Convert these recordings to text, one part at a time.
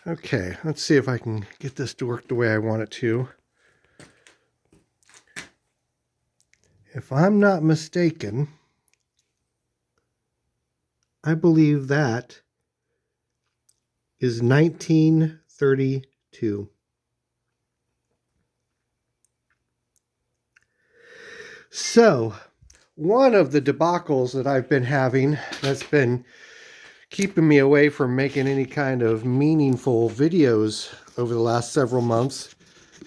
Okay, let's see if I can get this to work the way I want it to. If I'm not mistaken, I believe that is 1932. So, one of the debacles that I've been having that's been keeping me away from making any kind of meaningful videos over the last several months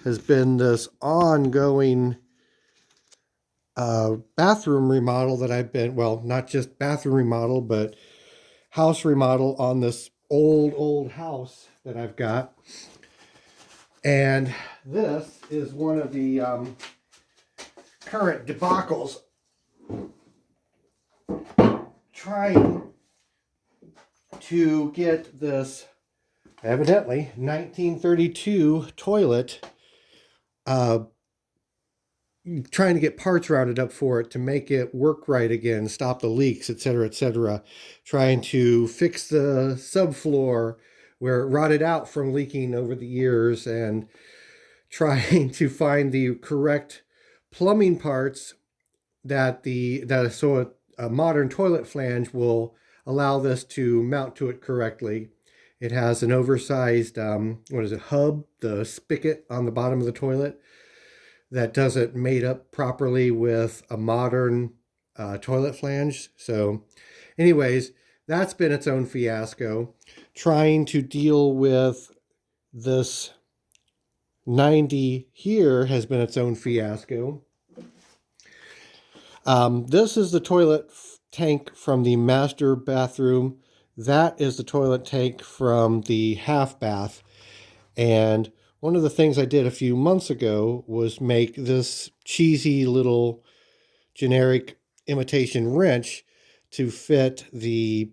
has been this ongoing bathroom remodel that I've been, well, not just bathroom remodel, but house remodel on this old house that I've got. And this is one of the current debacles, trying to get this evidently 1932 toilet, trying to get parts rounded up for it to make it work right again, stop the leaks, etc., etc. Trying to fix the subfloor where it rotted out from leaking over the years, and trying to find the correct plumbing parts that so a modern toilet flange will allow this to mount to it correctly. It has an oversized hub, the spigot on the bottom of the toilet that doesn't mate up properly with a modern toilet flange. So anyways, that's been its own fiasco. Trying to deal with this 90 here has been its own fiasco. This is the toilet tank from the master bathroom. That is the toilet tank from the half bath. And one of the things I did a few months ago was make this cheesy little generic imitation wrench to fit the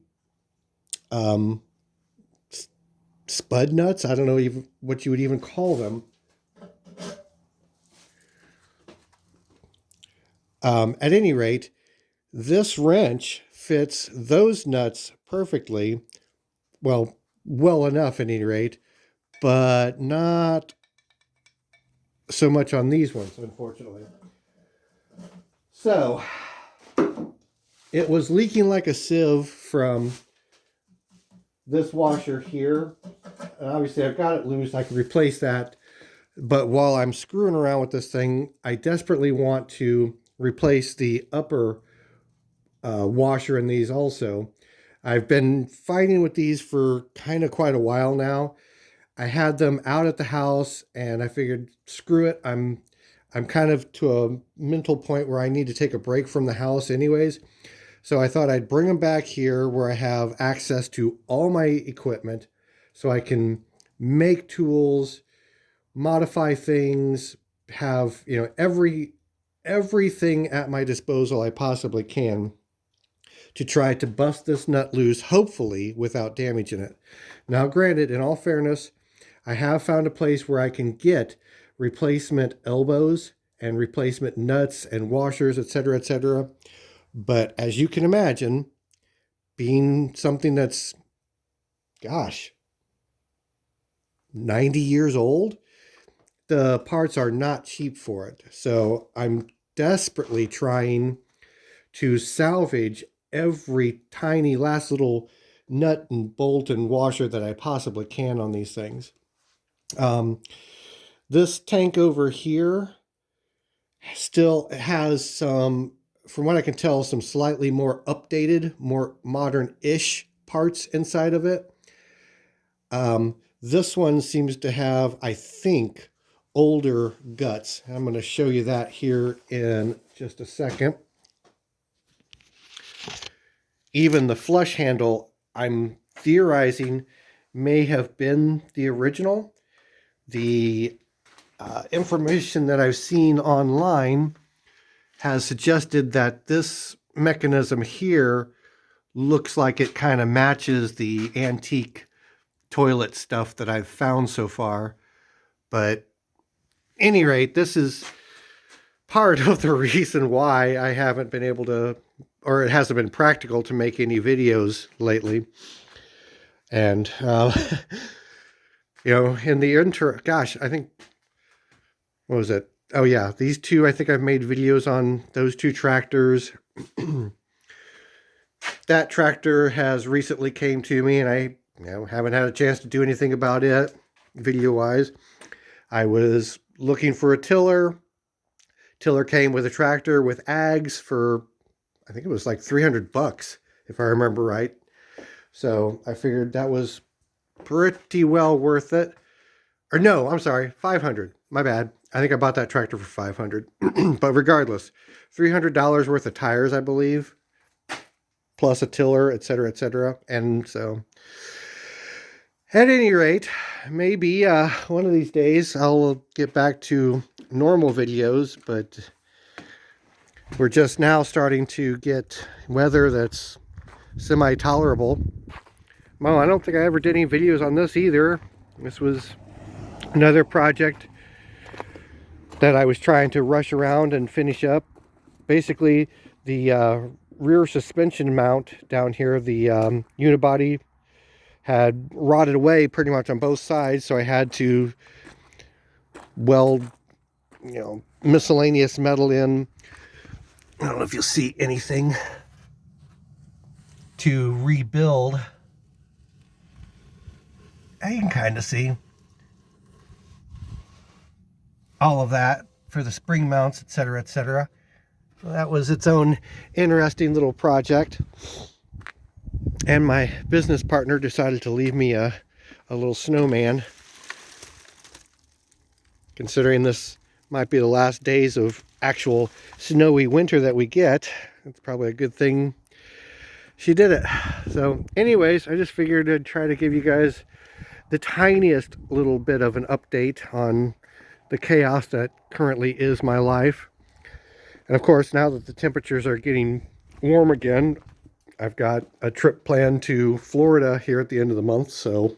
spud nuts. I don't know even what you would even call them. At any rate, this wrench fits those nuts perfectly. Well enough at any rate, but not so much on these ones, unfortunately. So, it was leaking like a sieve from this washer here. And obviously I've got it loose. I can replace that. But while I'm screwing around with this thing, I desperately want to replace the upper washer in these also. I've been fighting with these for kind of quite a while now. I had them out at the house and I figured, screw it. I'm kind of to a mental point where I need to take a break from the house anyways. So I thought I'd bring them back here where I have access to all my equipment so I can make tools, modify things, have, everything at my disposal I possibly can to try to bust this nut loose, hopefully without damaging it. Now, granted, in all fairness, I have found a place where I can get replacement elbows and replacement nuts and washers, etc., etc. But as you can imagine, being something that's, 90 years old, the parts are not cheap for it. So I'm desperately trying to salvage every tiny last little nut and bolt and washer that I possibly can on these things. This tank over here still has some, from what I can tell, some slightly more updated, more modern-ish parts inside of it. This one seems to have, I think, older guts. I'm going to show you that here in just a second. Even the flush handle, I'm theorizing, may have been the original. The information that I've seen online has suggested that this mechanism here looks like it kind of matches the antique toilet stuff that I've found so far. But at any rate, this is part of the reason why I haven't been able to, or it hasn't been practical to make any videos lately. And You know, in the gosh, I think, what was it? Oh yeah, these two, I think I've made videos on those two tractors. That tractor has recently came to me, and I, haven't had a chance to do anything about it video wise. I was looking for a tiller. Tiller came with a tractor with ags for, I think it was like 300 bucks, if I remember right. So I figured that was pretty well worth it. Or no, I'm sorry, 500. My bad. I think I bought that tractor for 500. But regardless, $300 worth of tires, I believe, plus a tiller, etc., etc. And so, at any rate, maybe one of these days I'll get back to normal videos, but we're just now starting to get weather that's semi-tolerable. Well, I don't think I ever did any videos on this either. This was another project that I was trying to rush around and finish up. Basically, the rear suspension mount down here, the unibody, had rotted away pretty much on both sides, so I had to weld, miscellaneous metal in. I don't know if you'll see anything to rebuild. You can kind of see all of that for the spring mounts, etc., etc. So that was its own interesting little project. And my business partner decided to leave me a little snowman. Considering this might be the last days of actual snowy winter that we get, it's probably a good thing she did it. So anyways, I just figured I'd try to give you guys the tiniest little bit of an update on the chaos that currently is my life. And of course, now that the temperatures are getting warm again, I've got a trip planned to Florida here at the end of the month, so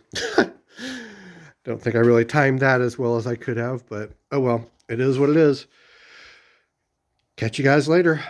don't think I really timed that as well as I could have, but oh well, it is what it is. Catch you guys later.